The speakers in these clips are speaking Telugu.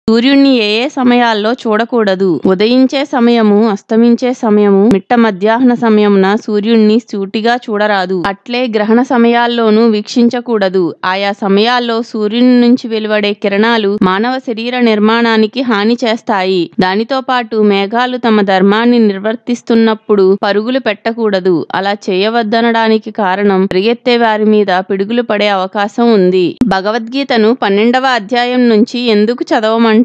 సూర్యుణ్ణి ఏ ఏ సమయాల్లో చూడకూడదు? ఉదయించే సమయము, అస్తమించే సమయము, మిట్ట మధ్యాహ్న సమయమున సూర్యుణ్ణి సూటిగా చూడరాదు. అట్లే గ్రహణ సమయాల్లోనూ వీక్షించకూడదు. ఆయా సమయాల్లో సూర్యుని నుంచి వెలువడే కిరణాలు మానవ శరీర నిర్మాణానికి హాని చేస్తాయి. దానితో పాటు మేఘాలు తమ ధర్మాన్ని నిర్వర్తిస్తున్నప్పుడు పరుగులు పెట్టకూడదు. అలా చేయవద్దనడానికి కారణం పరిగెత్తే వారి మీద పిడుగులు పడే అవకాశం ఉంది. భగవద్గీతను 12వ అధ్యాయం నుంచి ఎందుకు చదవమంటారు?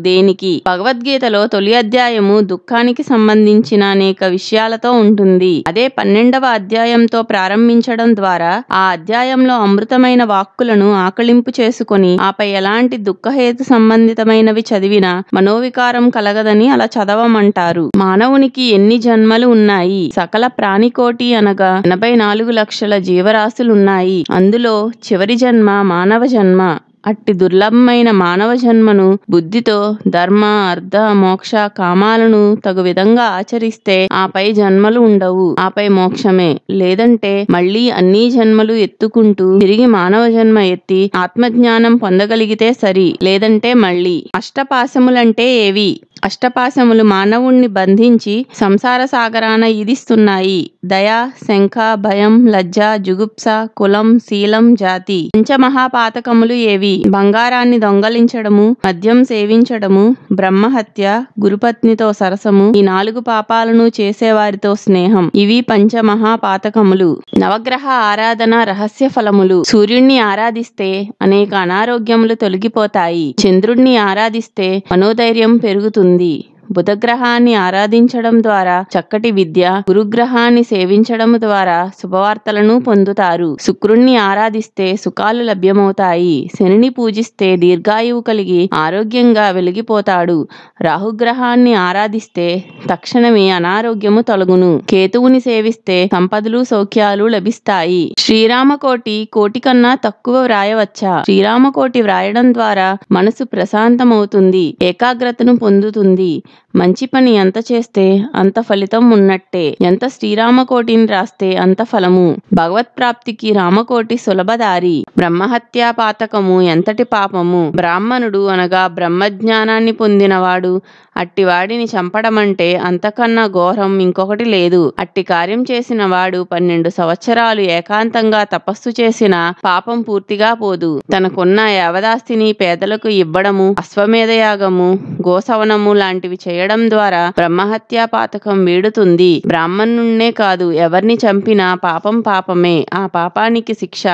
దేనికి? భగవద్గీతలో తొలి అధ్యాయము దుఃఖానికి సంబంధించిన అనేక విషయాలతో ఉంటుంది. అదే 12వ అధ్యాయంతో ప్రారంభించడం ద్వారా ఆ అధ్యాయంలో అమృతమైన వాక్కులను ఆకళింపు చేసుకొని ఆపై ఎలాంటి దుఃఖహేతు సంబంధితమైనవి చదివినా మనోవికారం కలగదని అలా చదవమంటారు. మానవునికి ఎన్ని జన్మలు ఉన్నాయి? సకల ప్రాణికోటి అనగా 84 లక్షల జీవరాశులున్నాయి. అందులో చివరి జన్మ మానవ జన్మ. అట్టి దుర్లభమైన మానవ జన్మను బుద్ధితో ధర్మ, అర్థ, మోక్ష కామాలను తగు విధంగా ఆచరిస్తే ఆపై జన్మలు ఉండవు. ఆపై మోక్షమే. లేదంటే మళ్ళీ అన్ని జన్మలు ఎత్తుకుంటూ తిరిగి మానవ జన్మ ఎత్తి ఆత్మజ్ఞానం పొందగలిగితే సరి. లేదంటే మళ్ళీ. అష్టపాశములంటే ఏవి? అష్టపాశములు మానవుణ్ణి బంధించి సంసార సాగరాన ఈదిస్తున్నాయి. దయ, శంఖ, భయం, లజ్జ, జుగుప్స, కులం, శీలం, జాతి. పంచమహాపాతకములు ఏవి? బంగారాన్ని దొంగలించడము, మద్యం సేవించడము, బ్రహ్మహత్య, గురుపత్నితో సరసము, ఈ 4 పాపాలను చేసేవారితో స్నేహం. ఇవి పంచమహాపాతకములు. నవగ్రహ ఆరాధన రహస్య ఫలములు. సూర్యుణ్ణి ఆరాధిస్తే అనేక అనారోగ్యములు తొలగిపోతాయి. చంద్రుణ్ణి ఆరాధిస్తే మనోధైర్యం పెరుగుతుంది. బుధగ్రహాన్ని ఆరాధించడం ద్వారా చక్కటి విద్య, గురుగ్రహాన్ని సేవించడం ద్వారా శుభవార్తలను పొందుతారు. శుక్రుణ్ణి ఆరాధిస్తే సుఖాలు లభ్యమవుతాయి. శనిని పూజిస్తే దీర్ఘాయువు కలిగి ఆరోగ్యంగా వెలిగిపోతాడు. రాహుగ్రహాన్ని ఆరాధిస్తే తక్షణమే అనారోగ్యము తొలగును. కేతువుని సేవిస్తే సంపదలు సౌఖ్యాలు లభిస్తాయి. శ్రీరామకోటి కోటి కన్నా తక్కువ వ్రాయవచ్చా? శ్రీరామకోటి వ్రాయడం ద్వారా మనసు ప్రశాంతమవుతుంది, ఏకాగ్రతను పొందుతుంది. మంచి పని ఎంత చేస్తే అంత ఫలితం ఉన్నట్టే. ఎంత శ్రీరామకోటిని రాస్తే అంత ఫలము. భగవత్ప్రాప్తికి రామకోటి సులభదారి. బ్రహ్మహత్యా పాతకము ఎంతటి పాపము? బ్రాహ్మణుడు అనగా బ్రహ్మజ్ఞానాన్ని పొందినవాడు. అట్టివాడిని చంపడమంటే అంతకన్నా ఘోరం ఇంకొకటి లేదు. అట్టి కార్యం చేసిన వాడు 12 సంవత్సరాలు ఏకాంతంగా తపస్సు చేసిన పాపం పూర్తిగా పోదు. తనకున్న యావదాస్తిని పేదలకు ఇవ్వడము, అశ్వమేధయాగము, గోసవనము లాంటివి చేయడం ద్వారా బ్రహ్మహత్యా పాతకం వీడుతుంది. బ్రాహ్మణున్నే కాదు, ఎవరిని చంపినా పాపం పాపమే. ఆ పాపానికి శిక్ష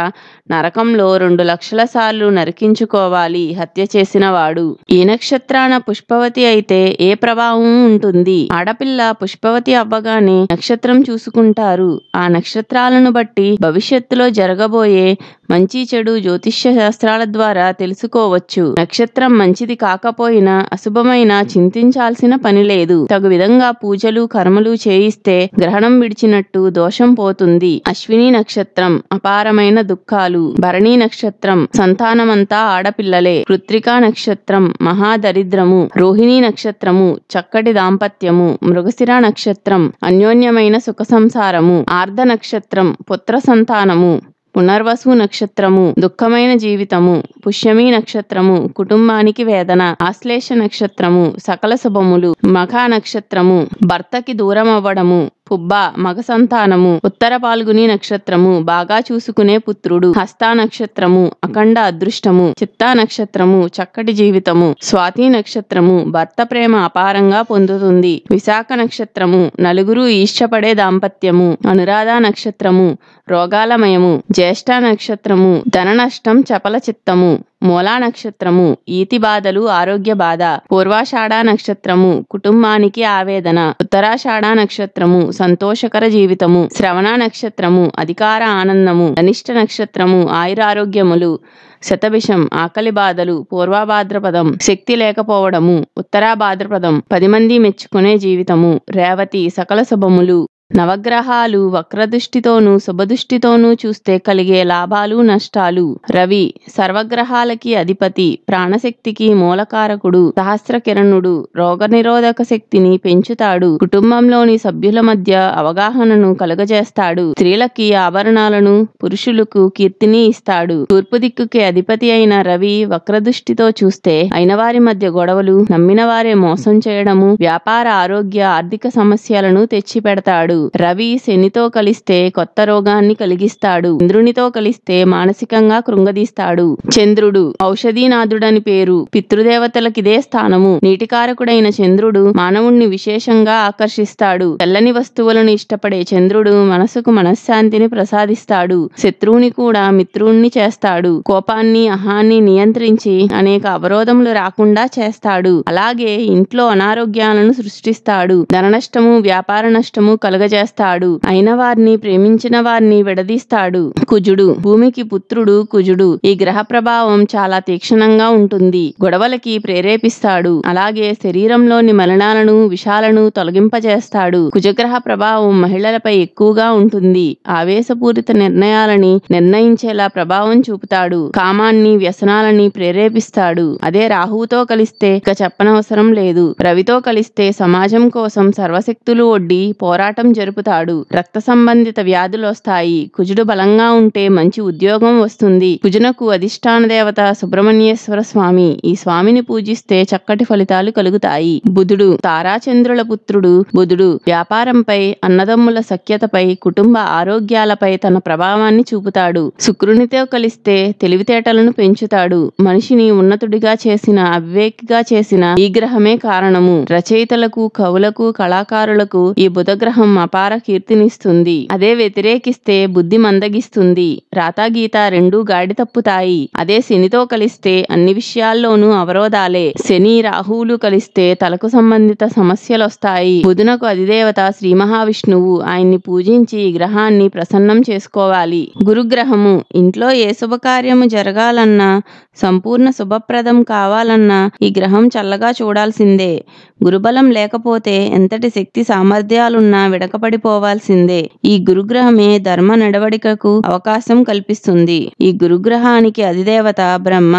నరకంలో 2 లక్షల సార్లు నరికించుకోవాలి హత్య చేసిన వాడు. ఈ నక్షత్రాన పుష్పవతి అయితే ఏ ప్రభావం ఉంటుంది? ఆడపిల్ల పుష్పవతి అవ్వగానే నక్షత్రం చూసుకుంటారు. ఆ నక్షత్రాలను బట్టి భవిష్యత్తులో జరగబోయే మంచి చెడు జ్యోతిష్య శాస్త్రాల ద్వారా తెలుసుకోవచ్చు. నక్షత్రం మంచిది కాకపోయినా అశుభమైన చింతించాల్సిన పని లేదు. తగు విధంగా పూజలు కర్మలు చేయిస్తే గ్రహణం విడిచినట్టు దోషం పోతుంది. అశ్విని నక్షత్రం అపారమైన దుఃఖాలు. భరణి నక్షత్రం సంతానమంతా ఆడపిల్లలే. కృత్తికా నక్షత్రం మహాదరిద్రము. రోహిణి నక్షత్రము చక్కటి దాంపత్యము. మృగశిర నక్షత్రం అన్యోన్యమైన సుఖ సంసారము. ఆర్ధ నక్షత్రం పుత్ర సంతానము. పునర్వసు నక్షత్రము దుఃఖమైన జీవితము. పుష్యమి నక్షత్రము కుటుంబానికి వేదన. ఆశ్లేష నక్షత్రము సకల శుభములు. మఖ నక్షత్రము భర్తకి దూరం అవ్వడము. పుబ్బ మగ సంతానము. ఉత్తర పాల్గుని నక్షత్రము బాగా చూసుకునే పుత్రుడు. హస్తా నక్షత్రము అఖండ అదృష్టము. చిత్తా నక్షత్రము చక్కటి జీవితము. స్వాతి నక్షత్రము భర్త ప్రేమ అపారంగా పొందుతుంది. విశాఖ నక్షత్రము నలుగురు ఈష్టపడే దాంపత్యము. అనురాధ నక్షత్రము రోగాలమయము. జ్యేష్ఠ నక్షత్రము ధన నష్టం చపల చిత్తము. మూలా నక్షత్రము ఈతి బాధలు ఆరోగ్య బాధ. పూర్వాషాఢ నక్షత్రము కుటుంబానికి ఆవేదన. ఉత్తరాషాఢ నక్షత్రము సంతోషకర జీవితము. శ్రవణ నక్షత్రము అధికార ఆనందము. ధనిష్ట నక్షత్రము ఆయురారోగ్యములు. శతభిషం ఆకలి బాధలు. పూర్వభాద్రపదం శక్తి లేకపోవడము. ఉత్తరా భాద్రపదం 10 మంది మెచ్చుకునే జీవితము. రేవతి సకల శుభములు. నవగ్రహాలు వక్రదృష్టితోనూ శుభదృష్టితోనూ చూస్తే కలిగే లాభాలు నష్టాలు. రవి సర్వగ్రహాలకి అధిపతి, ప్రాణశక్తికి మూలకారకుడు, సహస్రకిరణుడు, రోగనిరోధక శక్తిని పెంచుతాడు, కుటుంబంలోని సభ్యుల మధ్య అవగాహనను కలుగజేస్తాడు, స్త్రీలకి ఆభరణాలను, పురుషులకు కీర్తిని ఇస్తాడు. తూర్పు దిక్కుకి అధిపతి అయిన రవి వక్రదృష్టితో చూస్తే అయినవారి మధ్య గొడవలు, నమ్మిన వారే మోసం చేయడము, వ్యాపార ఆరోగ్య ఆర్థిక సమస్యలను తెచ్చిపెడతాడు. రవి శనితో కలిస్తే కొత్త రోగాన్ని కలిగిస్తాడు. ఇంద్రునితో కలిస్తే మానసికంగా కృంగదీస్తాడు. చంద్రుడు ఔషధీనాథుడని పేరు. పితృదేవతలకిదే స్థానము. నీటికారకుడైన చంద్రుడు మానవుణ్ణి విశేషంగా ఆకర్షిస్తాడు. తెల్లని వస్తువులను ఇష్టపడే చంద్రుడు మనసుకు మనశ్శాంతిని ప్రసాదిస్తాడు. శత్రువుని కూడా మిత్రుణ్ణి చేస్తాడు. కోపాన్ని, అహాన్ని నియంత్రించి అనేక అవరోధములు రాకుండా చేస్తాడు. అలాగే ఇంట్లో అనారోగ్యాలను సృష్టిస్తాడు. ధన నష్టము, వ్యాపార నష్టము కలుగజేస్తాడు. అయిన వారిని, ప్రేమించిన వారిని విడదీస్తాడు. కుజుడు భూమికి పుత్రుడు కుజుడు. ఈ గ్రహ ప్రభావం చాలా తీక్షణంగా ఉంటుంది. గొడవలకి ప్రేరేపిస్తాడు. అలాగే శరీరంలోని మలినాలను, విషాలను తొలగింపజేస్తాడు. కుజగ్రహ ప్రభావం మహిళలపై ఎక్కువగా ఉంటుంది. ఆవేశపూరిత నిర్ణయాలని నిర్ణయించేలా ప్రభావం చూపుతాడు. కామాన్ని, వ్యసనాలని ప్రేరేపిస్తాడు. అదే రాహువుతో కలిస్తే ఇక చెప్పనవసరం లేదు. రవితో కలిస్తే సమాజం కోసం సర్వశక్తులు ఒడ్డి పోరాటం జరుపుతాడు. రక్త సంబంధిత వ్యాధులు వస్తాయి. కుజుడు బలంగా ఉంటే మంచి ఉద్యోగం వస్తుంది. కుజునకు అధిష్టాన దేవత సుబ్రహ్మణ్యేశ్వర స్వామి. ఈ స్వామిని పూజిస్తే చక్కటి ఫలితాలు కలుగుతాయి. బుధుడు తారాచంద్రుల పుత్రుడు బుధుడు వ్యాపారంపై, అన్నదమ్ముల సఖ్యతపై, కుటుంబ ఆరోగ్యాలపై తన ప్రభావాన్ని చూపుతాడు. శుక్రునితో కలిస్తే తెలివితేటలను పెంచుతాడు. మనిషిని ఉన్నతుడిగా చేసిన, అవివేకిగా చేసిన ఈ గ్రహమే కారణము. రచయితలకు, కవులకు, కళాకారులకు ఈ బుధగ్రహం అపార కీర్తినిస్తుంది. అదే వ్యతిరేకిస్తే బుద్ధి మందగిస్తుంది. రాతాగీత రెండూ గాడి తప్పుతాయి. అదే శనితో కలిస్తే అన్ని విషయాల్లోనూ అవరోధాలే. శని, రాహువులు కలిస్తే తలకు సంబంధిత సమస్యలొస్తాయి. బుధునకు అధిదేవత శ్రీ మహావిష్ణువు. ఆయన్ని పూజించి ఈ గ్రహాన్ని ప్రసన్నం చేసుకోవాలి. గురుగ్రహము ఇంట్లో ఏ శుభకార్యము జరగాలన్నా, సంపూర్ణ శుభప్రదం కావాలన్నా ఈ గ్రహం చల్లగా చూడాల్సిందే. గురుబలం లేకపోతే ఎంతటి శక్తి సామర్థ్యాలున్నా విడకపడిపోవాల్సిందే. ఈ గురుగ్రహమే ధర్మ నడవడికకు అవకాశం కల్పిస్తుంది. ఈ గురుగ్రహానికి అధిదేవత బ్రహ్మ,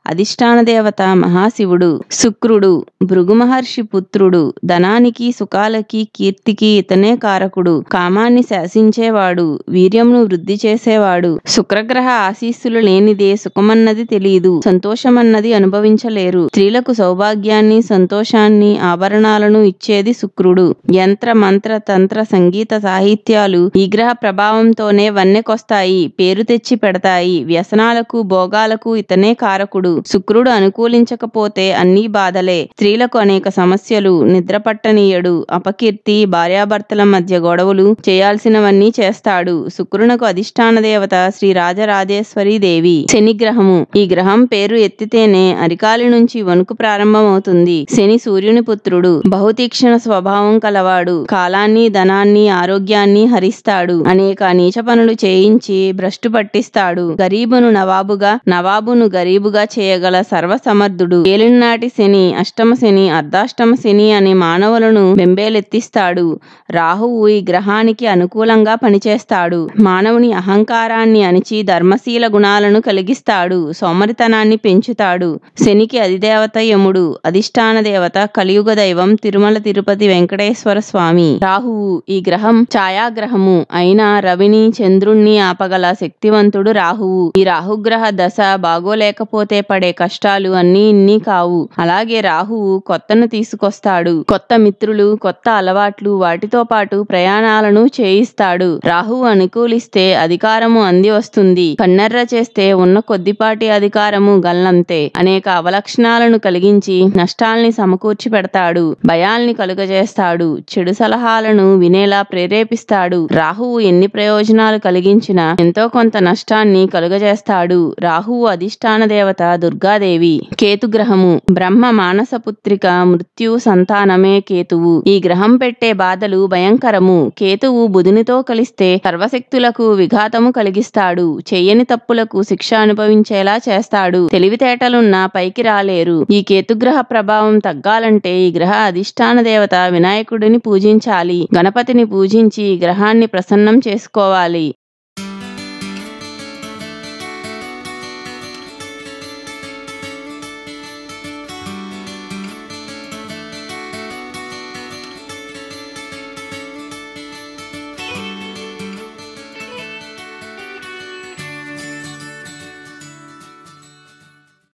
అధిష్టాన దేవత మహాశివుడు. శుక్రుడు భృగు మహర్షి పుత్రుడు. ధనానికి, సుఖాలకి, కీర్తికి ఇతనే కారకుడు. కామాన్ని శాసించేవాడు. వీర్యంను వృద్ధి చేసేవాడు. శుక్రగ్రహ ఆశీస్సులు లేనిదే సుఖమన్నది తెలియదు, సంతోషమన్నది అనుభవించలేరు. స్త్రీలకు సౌభాగ్యాన్ని, సంతోషాన్ని, ఆభరణాలను ఇచ్చేది శుక్రుడు. యంత్ర, మంత్ర, తంత్ర, సంగీత, సాహిత్యాలు ఈ గ్రహ ప్రభావంతోనే వన్నెకొస్తాయి, పేరు తెచ్చి పెడతాయి. వ్యసనాలకు, భోగాలకు ఇతనే కారకుడు. శుక్రుడు అనుకూలించకపోతే అన్నీ బాధలే. స్త్రీలకు అనేక సమస్యలు, నిద్ర పట్టనీయడు, అపకీర్తి, భార్యాభర్తల మధ్య గొడవలు, చేయాల్సినవన్నీ చేస్తాడు. శుక్రునకు అధిష్టాన దేవత శ్రీ రాజరాజేశ్వరీ దేవి. శని గ్రహము ఈ గ్రహం పేరు ఎత్తితేనే అరికాలి నుంచి వణుకు ప్రారంభమవుతుంది. శని సూర్యుని పుత్రుడు. బహుతీక్షణ స్వభావం కలవాడు. కాలాన్ని, ధనాన్ని, ఆరోగ్యాన్ని హరిస్తాడు. అనేక నీచ పనులు చేయించి భ్రష్టు పట్టిస్తాడు. గరీబును నవాబుగా, నవాబును గరీబుగా చేయగల సర్వసమర్థుడు. ఏలినాటి శని, అష్టమ శని, అర్ధాష్టమ శని అనే మానవులను బెంబేలెత్తిస్తాడు. రాహువు ఈ గ్రహానికి అనుకూలంగా పనిచేస్తాడు. మానవుని అహంకారాన్ని అణిచి ధర్మశీల గుణాలను కలిగిస్తాడు. సోమరితనాన్ని పెంచుతాడు. శనికి అధిదేవత యముడు. అధిష్టాన దేవత కలియుగ దైవం తిరుమల తిరుపతి వెంకటేశ్వర స్వామి. రాహువు ఈ గ్రహం ఛాయాగ్రహము అయినా రవిని, చంద్రుణ్ణి ఆపగల శక్తివంతుడు రాహువు. ఈ రాహుగ్రహ దశ బాగోలేకపోతే పడే కష్టాలు అన్నీ ఇన్ని కావు. అలాగే రాహువు కొత్తను తీసుకొస్తాడు. కొత్త మిత్రులు, కొత్త అలవాట్లు, వాటితో పాటు ప్రయాణాలను చేయిస్తాడు. రాహువు అనుకూలిస్తే అధికారము అంది వస్తుంది. కన్నెర్ర చేస్తే ఉన్న కొద్దిపాటి అధికారము గల్లంతే. అనేక అవలక్షణాలను కలిగించి నష్టాల్ని సమకూర్చి పెడతాడు. భయాల్ని కలుగజేస్తాడు. చెడు సలహాలను వినేలా ప్రేరేపిస్తాడు. రాహువు ఎన్ని ప్రయోజనాలు కలిగించినా ఎంతో కొంత నష్టాన్ని కలుగజేస్తాడు. రాహువు అధిష్టాన దేవత దుర్గాదేవి. కేతుగ్రహము బ్రహ్మ మానస పుత్రిక, మృత్యు సంతానమే కేతువు. ఈ గ్రహం పెట్టే బాధలు భయంకరము. కేతువు బుధునితో కలిస్తే సర్వశక్తులకు విఘాతము కలిగిస్తాడు. చెయ్యని తప్పులకు శిక్ష అనుభవించేలా చేస్తాడు. తెలివితేటలున్నా పైకి రాలేరు. ఈ కేతుగ్రహ ప్రభావం తగ్గాలంటే ఈ గ్రహ అధిష్టాన దేవత వినాయకుడిని పూజించాలి. గణపతి గణపతిని పూజించి గ్రహాన్ని ప్రసన్నం చేసుకోవాలి.